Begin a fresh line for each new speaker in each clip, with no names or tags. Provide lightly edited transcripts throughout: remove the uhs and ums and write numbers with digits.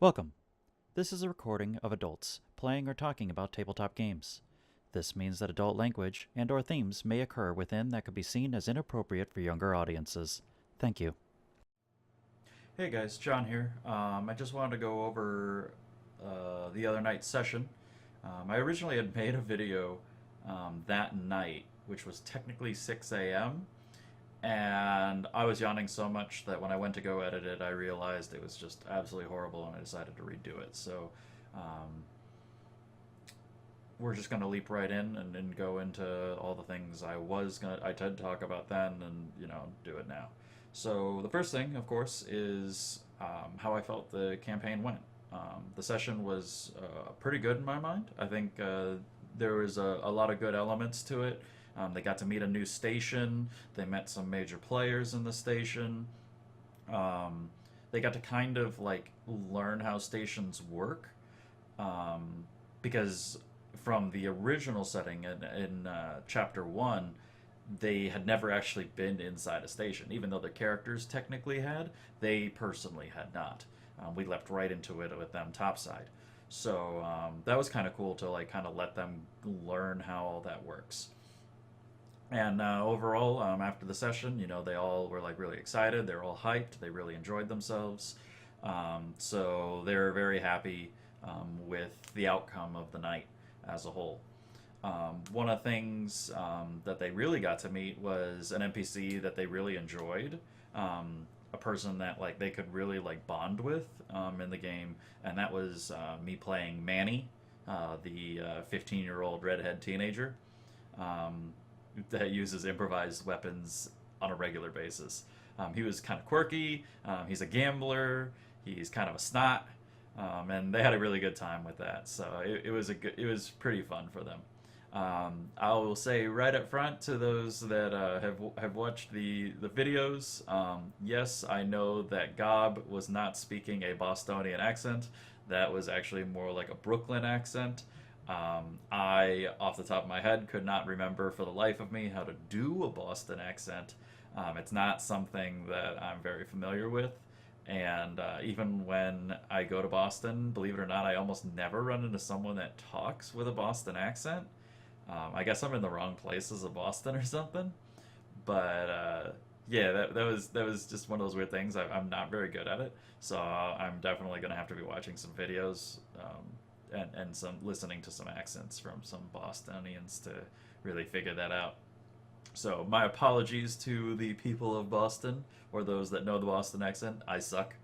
Welcome. This is a recording of adults playing or talking about tabletop games. This means that adult language and/or themes may occur within that could be seen as inappropriate for younger audiences. Thank you. Hey guys, John here. I just wanted to go over the other night's session. I originally had made a video that night, which was technically 6 a.m., and I was yawning so much that when I went to go edit it, I realized it was just absolutely horrible, and I decided to redo it. So um, we're just going to leap right in and go into all the things I did talk about then, and do it now. So the first thing, of course, is how I felt the campaign went. The session was pretty good in my mind. I think there was a lot of good elements to it. They got to meet a new station. They met some major players in the station. They got to kind of like learn how stations work, because from the original setting in chapter one, they had never actually been inside a station, even though their characters technically had. They personally had not. We leapt right into it with them topside, so that was kind of cool to like kind of let them learn how all that works. And overall, after the session, they all were like really excited. They're all hyped. They really enjoyed themselves. So they're very happy with the outcome of the night as a whole. One of the things that they really got to meet was an NPC that they really enjoyed. A person that like they could really like bond with in the game, and that was me playing Manny, the 15-year-old redhead teenager. That uses improvised weapons on a regular basis. He was kind of quirky. He's a gambler. He's kind of a snot, and they had a really good time with that. So it was pretty fun for them. I will say right up front to those that have watched the videos. Yes, I know that Gob was not speaking a Bostonian accent. That was actually more like a Brooklyn accent. I, off the top of my head, could not remember for the life of me how to do a Boston accent. It's not something that I'm very familiar with. And even when I go to Boston, believe it or not, I almost never run into someone that talks with a Boston accent. I guess I'm in the wrong place as a Boston or something. But yeah, that was just one of those weird things. I'm not very good at it, so I'm definitely gonna have to be watching some videos and some listening to some accents from some Bostonians to really figure that out. So my apologies to the people of Boston or those that know the Boston accent. I suck.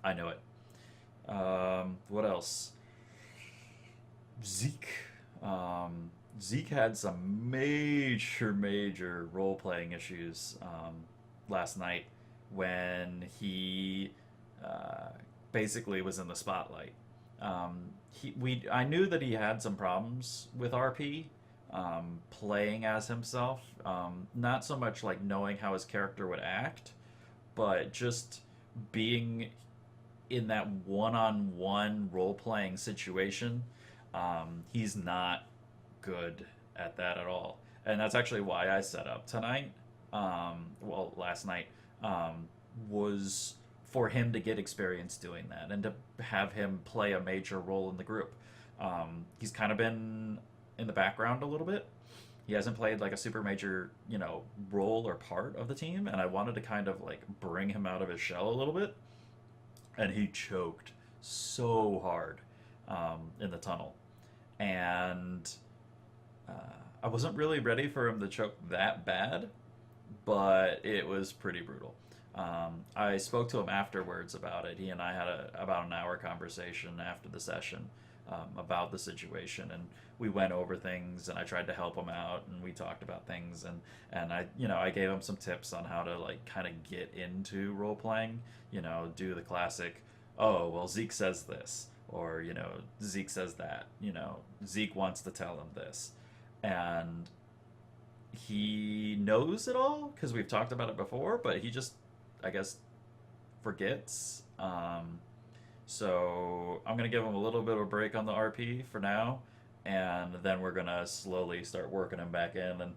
I know it. What else? Zeke. Zeke had some major role-playing issues last night when he basically was in the spotlight. I knew that he had some problems with RP, playing as himself. Not so much like knowing how his character would act, but just being in that one-on-one role-playing situation. He's not good at that at all, and that's actually why I set up tonight. Last night, was for him to get experience doing that and to have him play a major role in the group. He's kind of been in the background a little bit. He hasn't played like a super major, role or part of the team, and I wanted to kind of like bring him out of his shell a little bit. And he choked so hard in the tunnel, and I wasn't really ready for him to choke that bad, but it was pretty brutal. I spoke to him afterwards about it. He and I had about an hour conversation after the session about the situation, and we went over things, and I tried to help him out, and we talked about things, and I gave him some tips on how to like kind of get into role playing. Do the classic, oh well, Zeke says this, or Zeke says that. Zeke wants to tell him this, and he knows it all because we've talked about it before, but he just, I guess, forgets. So I'm gonna give him a little bit of a break on the RP for now, and then we're gonna slowly start working him back in and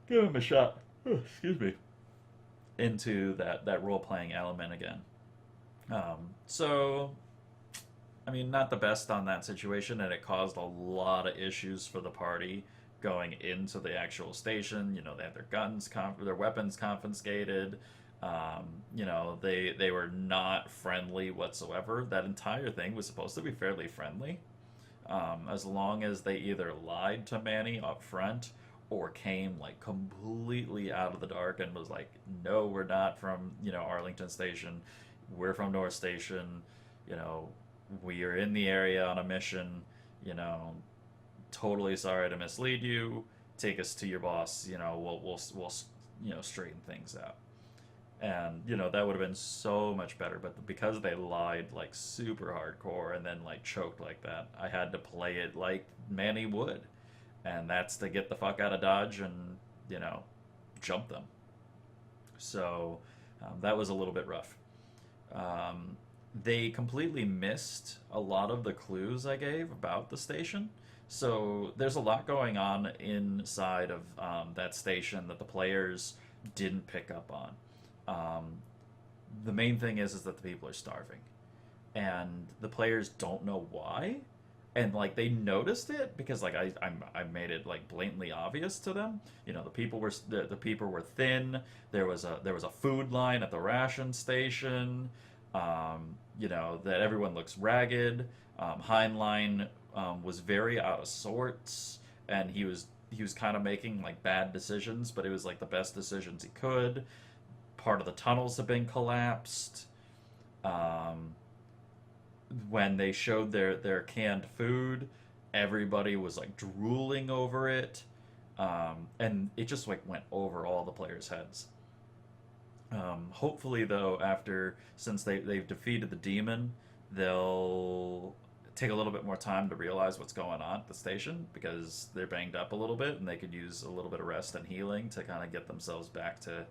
give him a shot. Excuse me. Into that role playing element again. So I mean, not the best on that situation, and it caused a lot of issues for the party going into the actual station. You know, they had their their weapons confiscated. You know, they were not friendly whatsoever. That entire thing was supposed to be fairly friendly, as long as they either lied to Manny up front or came like completely out of the dark and was like, "No, we're not from Arlington Station. We're from North Station. You know, we are in the area on a mission. You know, totally sorry to mislead you. Take us to your boss. You know, we'll straighten things out." And that would have been so much better, but because they lied like super hardcore and then like choked like that, I had to play it like Manny would, and that's to get the fuck out of Dodge and you know jump them. So that was a little bit rough. um, they completely missed a lot of the clues I gave about the station. So there's a lot going on inside of that station that the players didn't pick up on. Um, the main thing is that the people are starving, and the players don't know why. And like they noticed it because like I made it like blatantly obvious to them. You know, the people were thin. There was a food line at the ration station. You know that everyone looks ragged. Heinlein was very out of sorts, and he was kind of making like bad decisions, but it was like the best decisions he could. Part of the tunnels have been collapsed. Um, when they showed their canned food, everybody was like drooling over it, and it just like went over all the players' heads. Hopefully, though, after since they've defeated the demon, they'll take a little bit more time to realize what's going on at the station because they're banged up a little bit and they could use a little bit of rest and healing to kind of get themselves back to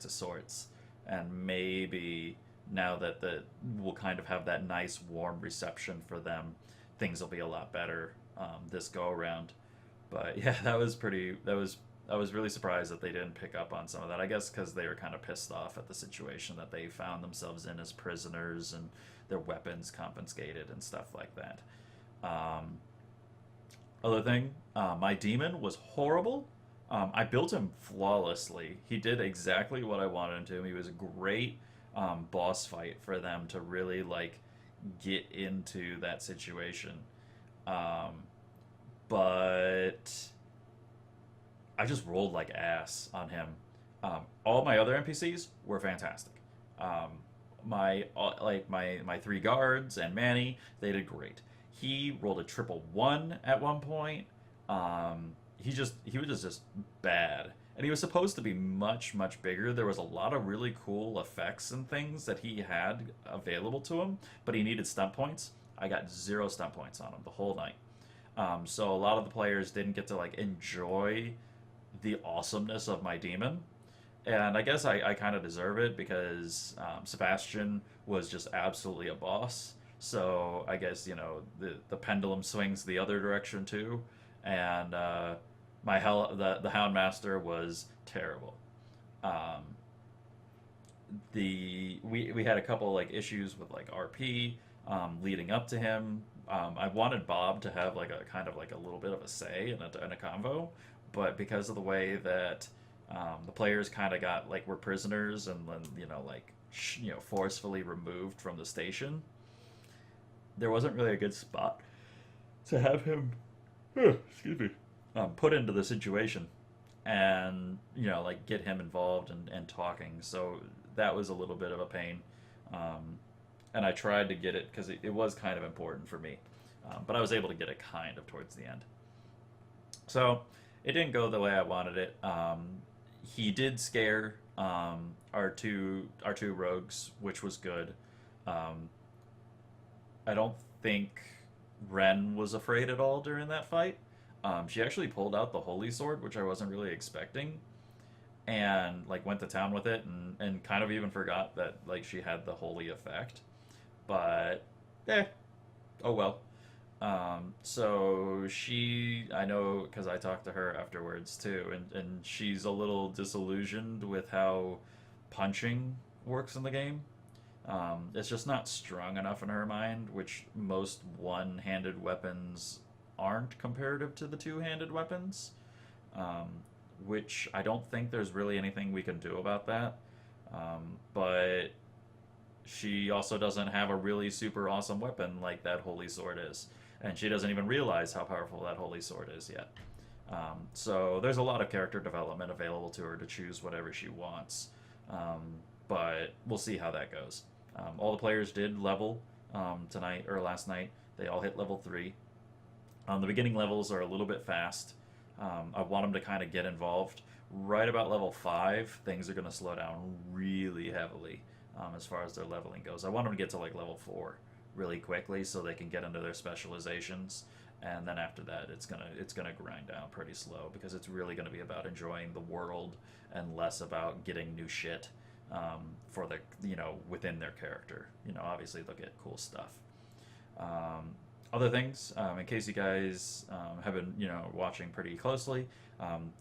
sorts. And maybe now that we'll kind of have that nice warm reception for them, things will be a lot better this go around. But yeah, I was really surprised that they didn't pick up on some of that. I guess because they were kind of pissed off at the situation that they found themselves in as prisoners and their weapons confiscated and stuff like that. Um, Other thing, my demon was horrible. I built him flawlessly. He did exactly what I wanted him to. He was a great boss fight for them to really like get into that situation. Um, but I just rolled like ass on him. All my other NPCs were fantastic. Um, my three guards and Manny, they did great. He rolled a triple one at one point. He was just bad, and he was supposed to be much bigger. There was a lot of really cool effects and things that he had available to him, but he needed stunt points. I got zero stunt points on him the whole night. So a lot of the players didn't get to like enjoy the awesomeness of my demon. And I guess I kind of deserve it because Sebastian was just absolutely a boss. So I guess the pendulum swings the other direction too, and the Houndmaster was terrible. Um, we had a couple like issues with like RP leading up to him. I wanted Bob to have like a kind of like a little bit of a say in a convo, but because of the way that the players kind of got like were prisoners and then like forcefully removed from the station, there wasn't really a good spot to have him excuse me put into the situation and like get him involved and talking. So that was a little bit of a pain, and I tried to get it because it was kind of important for me, but I was able to get it kind of towards the end. So it didn't go the way I wanted it. He did scare our two rogues, which was good. um, I don't think Ren was afraid at all during that fight. She actually pulled out the holy sword, which I wasn't really expecting, and like went to town with it, and kind of even forgot that like she had the holy effect. But oh well. So I know because I talked to her afterwards too, and she's a little disillusioned with how punching works in the game. It's just not strong enough in her mind, which most one-handed weapons aren't comparative to the two-handed weapons. Um, which I don't think there's really anything we can do about that. But she also doesn't have a really super awesome weapon like that holy sword is, and she doesn't even realize how powerful that holy sword is yet. So there's a lot of character development available to her to choose whatever she wants, but we'll see how that goes. All the players did level tonight or last night. They all hit level 3. The beginning levels are a little bit fast. I want them to kind of get involved. Right about level 5, things are going to slow down really heavily as far as their leveling goes. I want them to get to like level 4 really quickly so they can get into their specializations. And then after that, it's gonna grind down pretty slow because it's really going to be about enjoying the world and less about getting new shit for the within their character. Obviously they'll get cool stuff. Other things, in case you guys have been, watching pretty closely,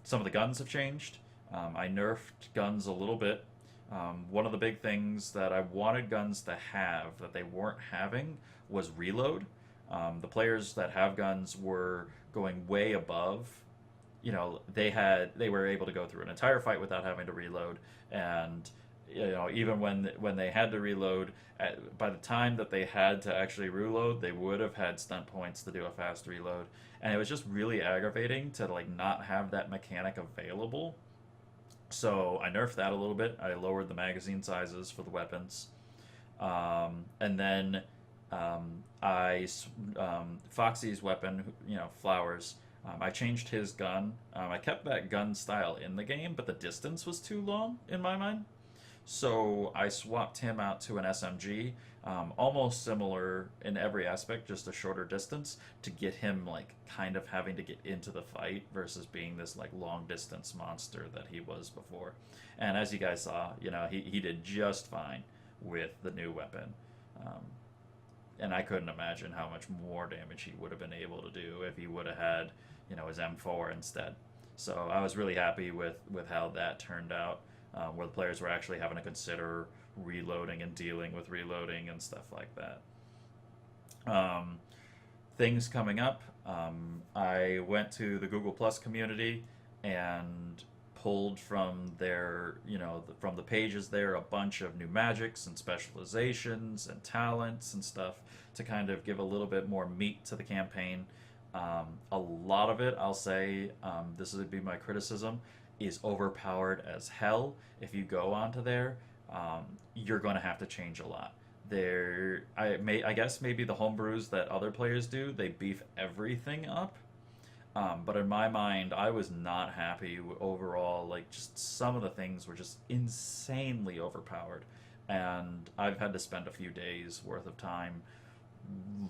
some of the guns have changed. I nerfed guns a little bit. One of the big things that I wanted guns to have that they weren't having was reload. The players that have guns were going way above. They were able to go through an entire fight without having to reload, and even when they had to reload, by the time that they had to actually reload, they would have had stunt points to do a fast reload, and it was just really aggravating to like not have that mechanic available. So I nerfed that a little bit. I lowered the magazine sizes for the weapons, and then Foxy's weapon, Flowers. I changed his gun. I kept that gun style in the game, but the distance was too long in my mind. So I swapped him out to an SMG, almost similar in every aspect, just a shorter distance to get him like kind of having to get into the fight versus being this like long distance monster that he was before. And as you guys saw, he did just fine with the new weapon. And I couldn't imagine how much more damage he would have been able to do if he would have had, his M4 instead. So I was really happy with how that turned out, where the players were actually having to consider reloading and dealing with reloading and stuff like that. Things coming up. I went to the Google Plus community and pulled from their, from the pages there a bunch of new magics and specializations and talents and stuff to kind of give a little bit more meat to the campaign. A lot of it, I'll say, this would be my criticism, is overpowered as hell. If you go onto there, you're going to have to change a lot. I guess maybe the homebrews that other players do, they beef everything up. But in my mind, I was not happy overall. Like, just some of the things were just insanely overpowered. And I've had to spend a few days worth of time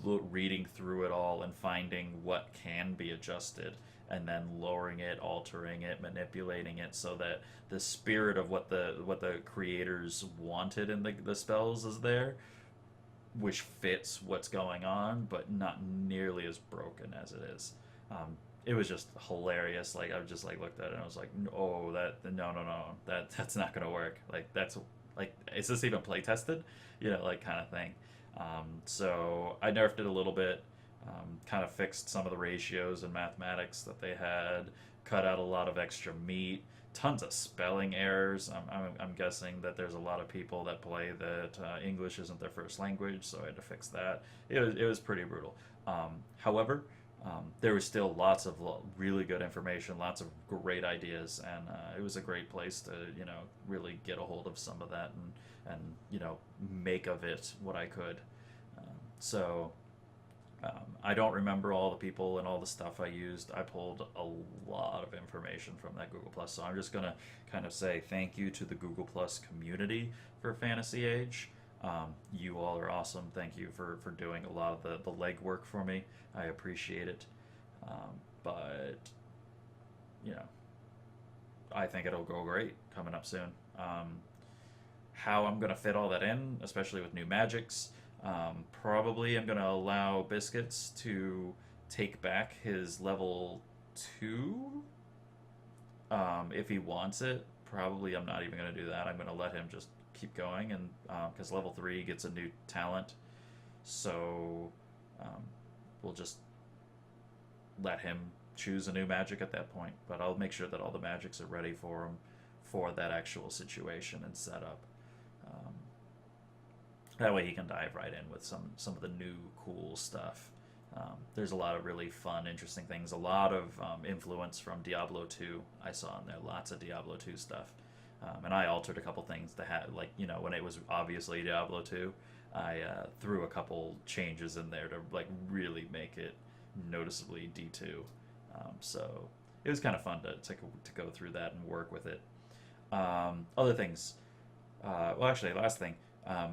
reading through it all and finding what can be adjusted and then lowering it, altering it, manipulating it so that the spirit of what the creators wanted in the spells is there, which fits what's going on, but not nearly as broken as it is. It was just hilarious. Like, I just like looked at it and I was like, no, that's not gonna work. Like, that's like, is this even play tested? Like, kind of thing. So I nerfed it a little bit. Kind of fixed some of the ratios and mathematics that they had. Cut out a lot of extra meat. Tons of spelling errors. I'm guessing that there's a lot of people that play that English isn't their first language, so I had to fix that. It was pretty brutal. However, there was still lots of really good information, lots of great ideas, and it was a great place to really get a hold of some of that and make of it what I could. So I don't remember all the people and all the stuff I used. I pulled a lot of information from that Google Plus, so I'm just gonna kind of say thank you to the Google Plus community for Fantasy Age. You all are awesome. Thank you for doing a lot of the legwork for me. I appreciate it. But I think it'll go great coming up soon. How I'm gonna fit all that in, especially with new magics. Probably I'm gonna allow Biscuits to take back his level 2 if he wants it. Probably I'm not even gonna do that. I'm gonna let him just keep going, and because level 3 gets a new talent, so um, we'll just let him choose a new magic at that point. But I'll make sure that all the magics are ready for him for that actual situation and setup. Um, that way he can dive right in with some of the new cool stuff. There's a lot of really fun, interesting things. A lot of influence from Diablo 2 I saw in there. Lots of Diablo 2 stuff. And I altered a couple things to have, like, you know, when it was obviously Diablo 2, I threw a couple changes in there to, like, really make it noticeably D2. So it was kind of fun to go through that and work with it. Other things. Well, actually, last thing.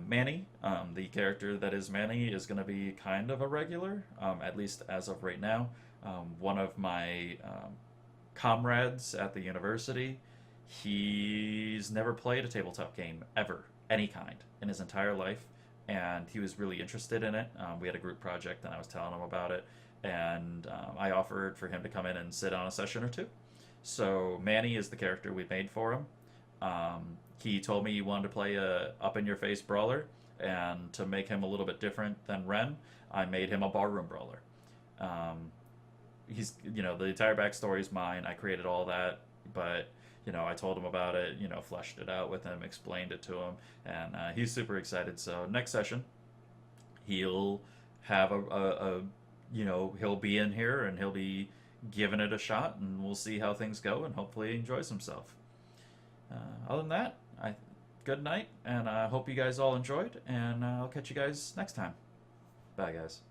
Manny, the character that is Manny, is going to be kind of a regular, at least as of right now. One of my comrades at the university, he's never played a tabletop game ever, any kind, in his entire life, and he was really interested in it. We had a group project, and I was telling him about it, and I offered for him to come in and sit on a session or two. So Manny is the character we made for him. He told me he wanted to play a up-in-your-face brawler, and to make him a little bit different than Ren, I made him a barroom brawler. He's, you know, the entire backstory is mine. I created all that, but, you know, I told him about it, you know, fleshed it out with him, explained it to him, and he's super excited. So next session, he'll have you know, he'll be in here and he'll be giving it a shot, and we'll see how things go, and hopefully he enjoys himself. Other than that, good night, and I hope you guys all enjoyed, and I'll catch you guys next time. Bye, guys.